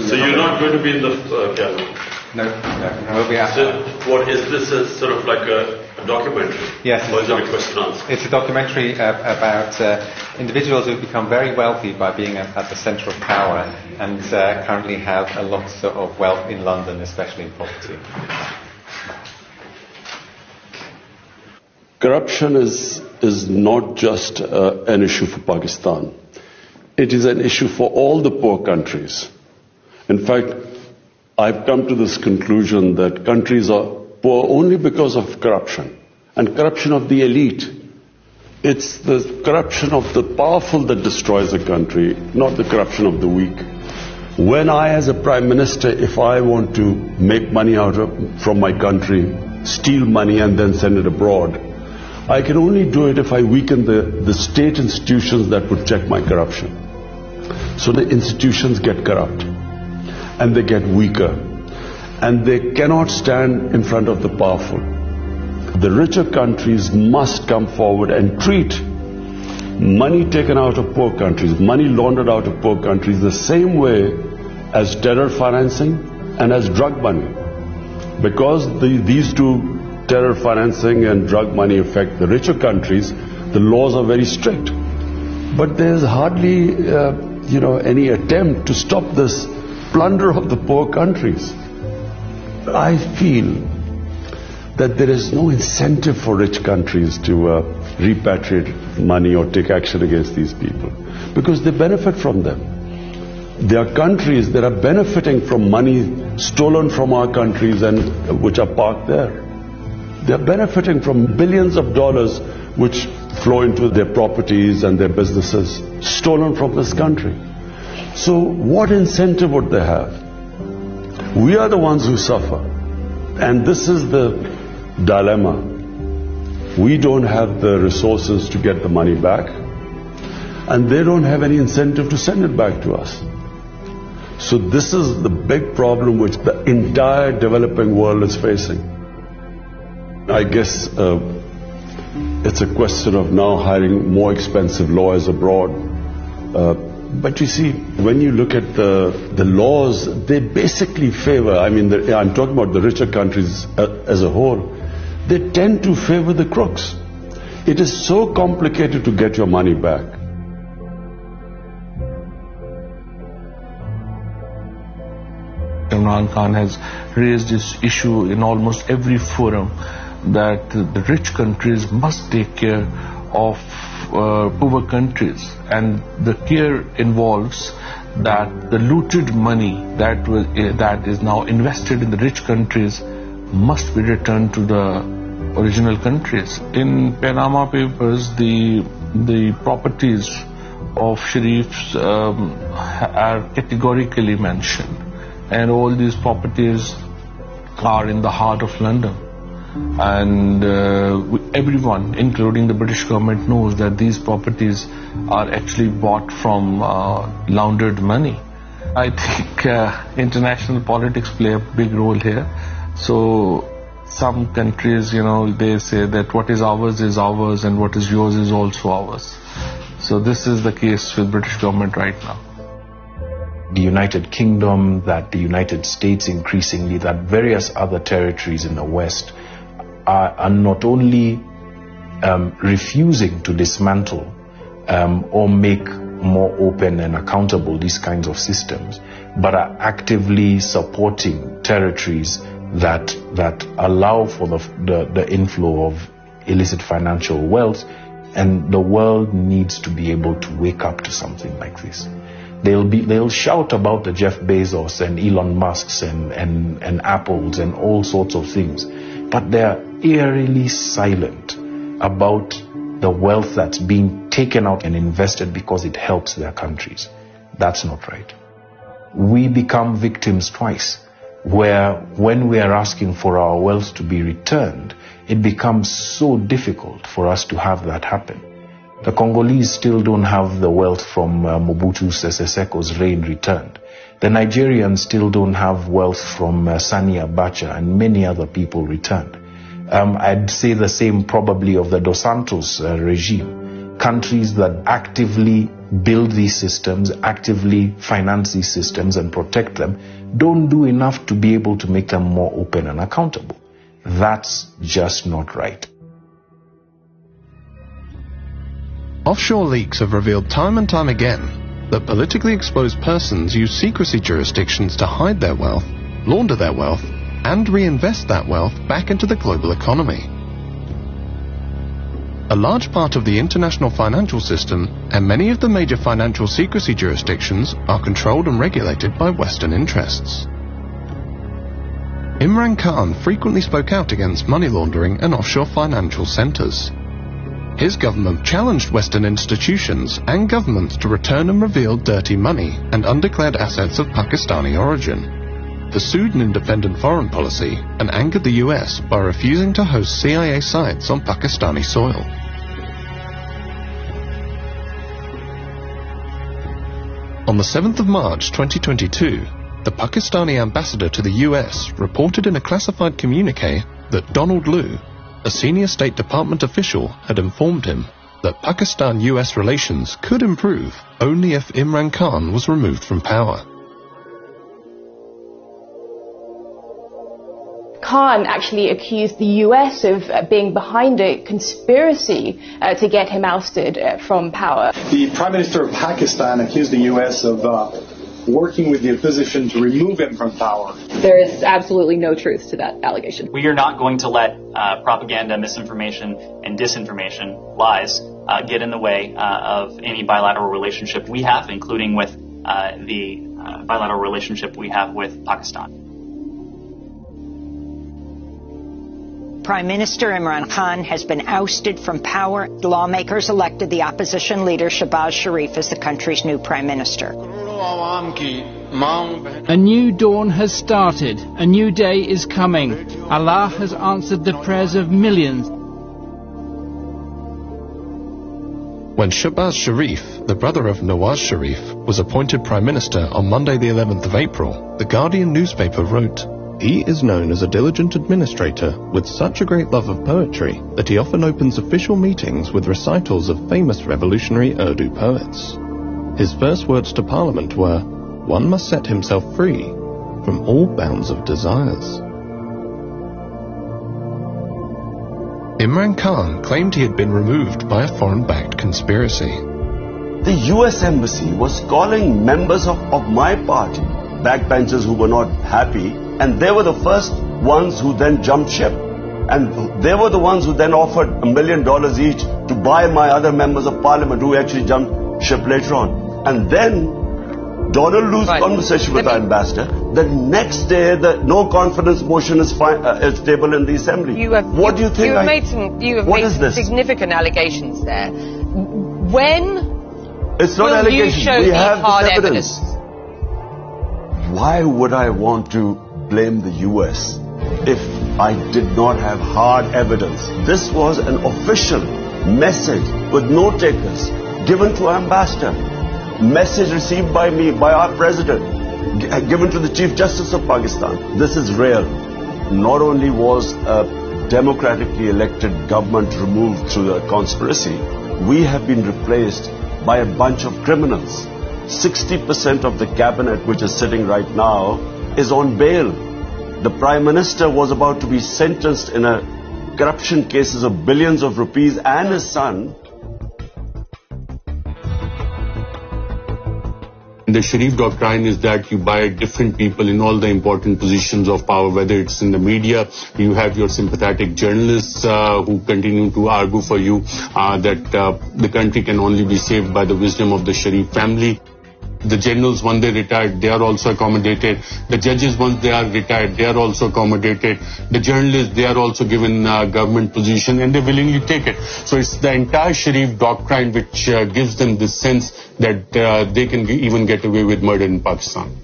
So you're not going to be in the gallery? No, we'll be out. So what is this? Sort of like a documentary? Yes. Or is it a question and answer? It's a documentary about individuals who've become very wealthy by being at the centre of power and currently have a lot of wealth in London, especially in property. Corruption is not just an issue for Pakistan. It is an issue for all the poor countries. In fact, I've come to this conclusion that countries poor only because of corruption, and corruption of the elite. It's the corruption of the powerful that destroys a country, not the corruption of the weak. When I, as a Prime Minister, if I want to make money from my country, steal money and then send it abroad, I can only do it if I weaken the state institutions that would check my corruption. So the institutions get corrupt, and they get weaker, and they cannot stand in front of the powerful. The richer countries must come forward and treat money taken out of poor countries, money laundered out of poor countries, the same way as terror financing and as drug money. Because these two, terror financing and drug money, affect the richer countries, the laws are very strict. But there's hardly any attempt to stop this plunder of the poor countries. I feel that there is no incentive for rich countries to repatriate money or take action against these people, because they benefit from them. There are countries that are benefiting from money stolen from our countries and which are parked there. They are benefiting from billions of dollars which flow into their properties and their businesses, stolen from this country. So what incentive would they have? We are the ones who suffer. And this is the dilemma. We don't have the resources to get the money back, and they don't have any incentive to send it back to us. So this is the big problem which the entire developing world is facing. I guess it's a question of now hiring more expensive lawyers abroad. But you see, when you look at the laws, they basically favor, I'm talking about the richer countries as a whole, they tend to favor the crooks. It is so complicated to get your money back. Imran Khan has raised this issue in almost every forum that the rich countries must take care of poor countries, and the care involves that the looted money that is now invested in the rich countries must be returned to the original countries. In Panama Papers, the properties of Sharifs are categorically mentioned, and all these properties are in the heart of London. And everyone, including the British government, knows that these properties are actually bought from laundered money. I think international politics play a big role here. So some countries, they say that what is ours and what is yours is also ours. So this is the case with British government right now. The United Kingdom, that the United States increasingly, that various other territories in the West are not only refusing to dismantle or make more open and accountable these kinds of systems, but are actively supporting territories that allow for the inflow of illicit financial wealth. And the world needs to be able to wake up to something like this. They'll shout about the Jeff Bezos and Elon Musks and Apples and all sorts of things, but they're eerily silent about the wealth that's being taken out and invested because it helps their countries. That's not right. We become victims twice, where when we are asking for our wealth to be returned, it becomes so difficult for us to have that happen. The Congolese still don't have the wealth from Mobutu Sese Seko's reign returned. The Nigerians still don't have wealth from Sani Abacha and many other people returned. I'd say the same probably of the Dos Santos regime. Countries that actively build these systems, actively finance these systems and protect them, don't do enough to be able to make them more open and accountable. That's just not right. Offshore leaks have revealed time and time again that politically exposed persons use secrecy jurisdictions to hide their wealth, launder their wealth, and reinvest that wealth back into the global economy. A large part of the international financial system and many of the major financial secrecy jurisdictions are controlled and regulated by Western interests. Imran Khan frequently spoke out against money laundering and offshore financial centres. His government challenged Western institutions and governments to return and reveal dirty money and undeclared assets of Pakistani origin, pursued an independent foreign policy, and angered the US by refusing to host CIA sites on Pakistani soil. On the 7th of March 2022, the Pakistani ambassador to the US reported in a classified communique that Donald Lu, a senior State Department official, had informed him that Pakistan-US relations could improve only if Imran Khan was removed from power. Khan actually accused the US of being behind a conspiracy to get him ousted from power. The Prime Minister of Pakistan accused the US of working with the opposition to remove him from power. There is absolutely no truth to that allegation. We are not going to let propaganda, misinformation, and disinformation, lies, get in the way of any bilateral relationship we have, including with the bilateral relationship we have with Pakistan. Prime Minister Imran Khan has been ousted from power. Lawmakers elected the opposition leader Shehbaz Sharif as the country's new prime minister. A new dawn has started. A new day is coming. Allah has answered the prayers of millions. When Shehbaz Sharif, the brother of Nawaz Sharif, was appointed Prime Minister on Monday the 11th of April, the Guardian newspaper wrote, "He is known as a diligent administrator with such a great love of poetry that he often opens official meetings with recitals of famous revolutionary Urdu poets. His first words to Parliament were, 'One must set himself free from all bounds of desires.'" Imran Khan claimed he had been removed by a foreign-backed conspiracy. The US Embassy was calling members of my party backbenchers who were not happy, and they were the first ones who then jumped ship. And they were the ones who then offered $1 million each to buy my other members of parliament who actually jumped ship later on. And then Donald Lu's conversation with the ambassador, the next day the no confidence motion is tabled in the assembly. What do you think? You have made some significant allegations there. When it's not will allegations. You show we me have hard this evidence. Why would I want to blame the US if I did not have hard evidence? This was an official message with note takers given to our ambassador, message received by me, by our president, given to the Chief Justice of Pakistan. This is real. Not only was a democratically elected government removed through a conspiracy, we have been replaced by a bunch of criminals. 60% of the cabinet which is sitting right now is on bail. The Prime Minister was about to be sentenced in a corruption cases of billions of rupees, and his son. The Sharif doctrine is that you buy different people in all the important positions of power, whether it's in the media, you have your sympathetic journalists who continue to argue for you that the country can only be saved by the wisdom of the Sharif family. The generals, when they retired, they are also accommodated. The judges, once they are retired, they are also accommodated. The journalists, they are also given government position, and they willingly take it. So it's the entire Sharif doctrine which gives them this sense that they can even get away with murder in Pakistan.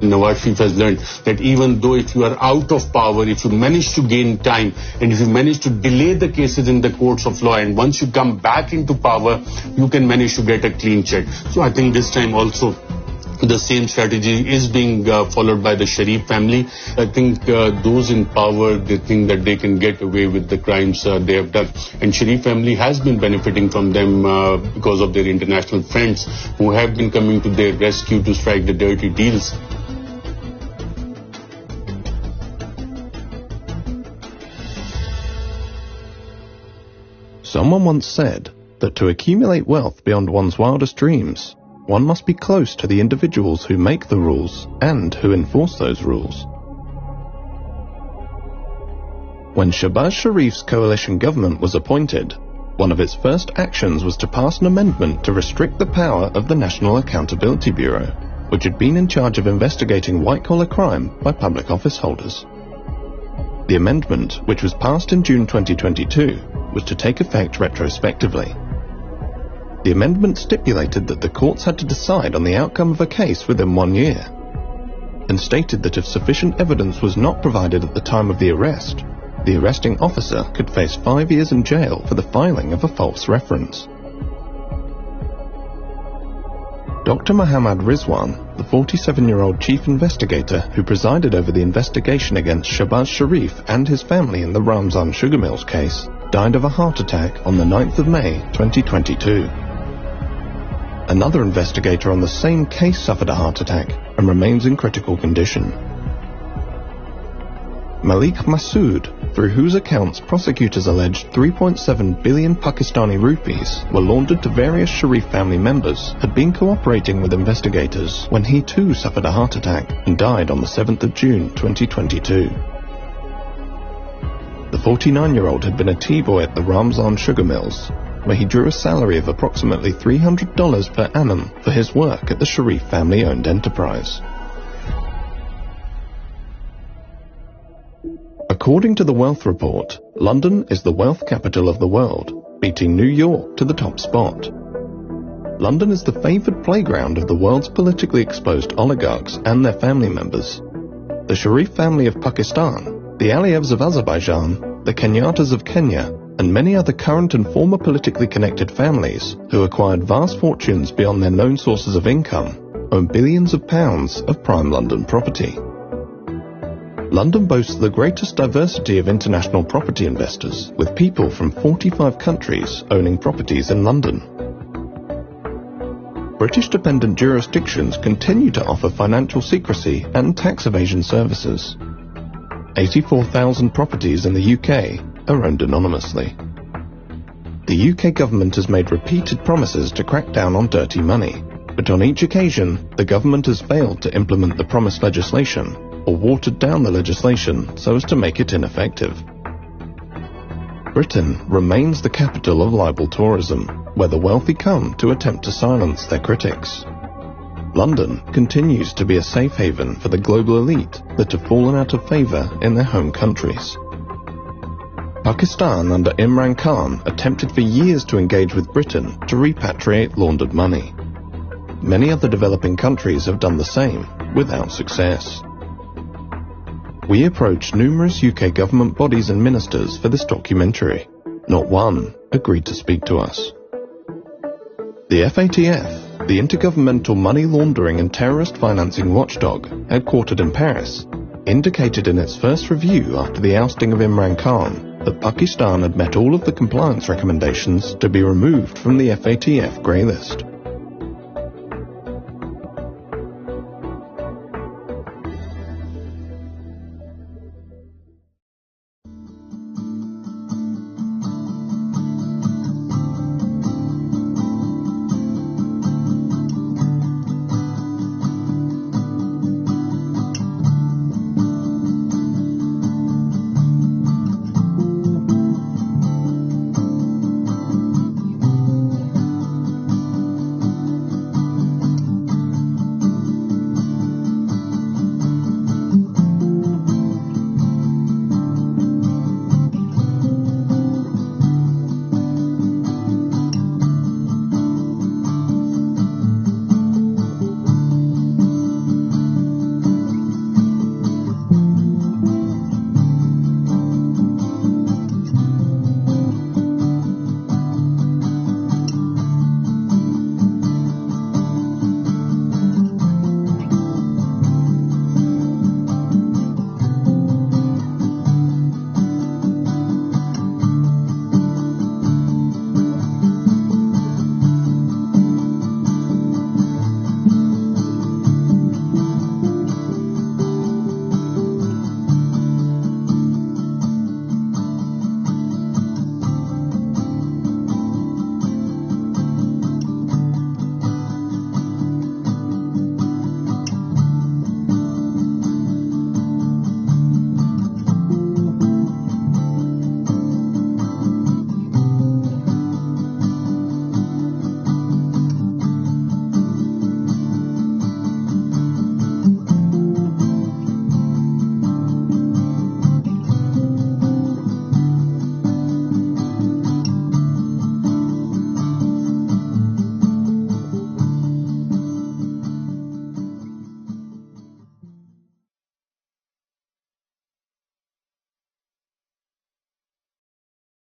Nawaz Sharif has learned that even though if you are out of power, if you manage to gain time, and if you manage to delay the cases in the courts of law, and once you come back into power, you can manage to get a clean check. So I think this time also the same strategy is being followed by the Sharif family. I think those in power, they think that they can get away with the crimes they have done. And Sharif family has been benefiting from them because of their international friends who have been coming to their rescue to strike the dirty deals. Someone once said that to accumulate wealth beyond one's wildest dreams, one must be close to the individuals who make the rules and who enforce those rules. When Shehbaz Sharif's coalition government was appointed, one of its first actions was to pass an amendment to restrict the power of the National Accountability Bureau, which had been in charge of investigating white-collar crime by public office holders. The amendment, which was passed in June 2022, was to take effect retrospectively. The amendment stipulated that the courts had to decide on the outcome of a case within 1 year, and stated that if sufficient evidence was not provided at the time of the arrest, the arresting officer could face 5 years in jail for the filing of a false reference. Dr. Muhammad Rizwan, the 47-year-old chief investigator who presided over the investigation against Shahbaz Sharif and his family in the Ramzan sugar mills case, died of a heart attack on the 9th of May 2022. Another investigator on the same case suffered a heart attack and remains in critical condition. Malik Masood, through whose accounts prosecutors alleged 3.7 billion Pakistani rupees were laundered to various Sharif family members, had been cooperating with investigators when he too suffered a heart attack and died on the 7th of June 2022. The 49-year-old had been a tea boy at the Ramzan sugar mills, where he drew a salary of approximately $300 per annum for his work at the Sharif family-owned enterprise. According to the Wealth Report, London is the wealth capital of the world, beating New York to the top spot. London is the favoured playground of the world's politically exposed oligarchs and their family members. The Sharif family of Pakistan, the Aliyevs of Azerbaijan, the Kenyatas of Kenya, and many other current and former politically connected families who acquired vast fortunes beyond their known sources of income own billions of pounds of prime London property. London boasts the greatest diversity of international property investors, with people from 45 countries owning properties in London. British-dependent jurisdictions continue to offer financial secrecy and tax evasion services. 84,000 properties in the UK are owned anonymously. The UK government has made repeated promises to crack down on dirty money, but on each occasion, the government has failed to implement the promised legislation or watered down the legislation so as to make it ineffective. Britain remains the capital of libel tourism, where the wealthy come to attempt to silence their critics. London continues to be a safe haven for the global elite that have fallen out of favour in their home countries. Pakistan under Imran Khan attempted for years to engage with Britain to repatriate laundered money. Many other developing countries have done the same, without success. We approached numerous UK government bodies and ministers for this documentary. Not one agreed to speak to us. The FATF, the Intergovernmental Money Laundering and Terrorist Financing Watchdog, headquartered in Paris, indicated in its first review after the ousting of Imran Khan that Pakistan had met all of the compliance recommendations to be removed from the FATF grey list.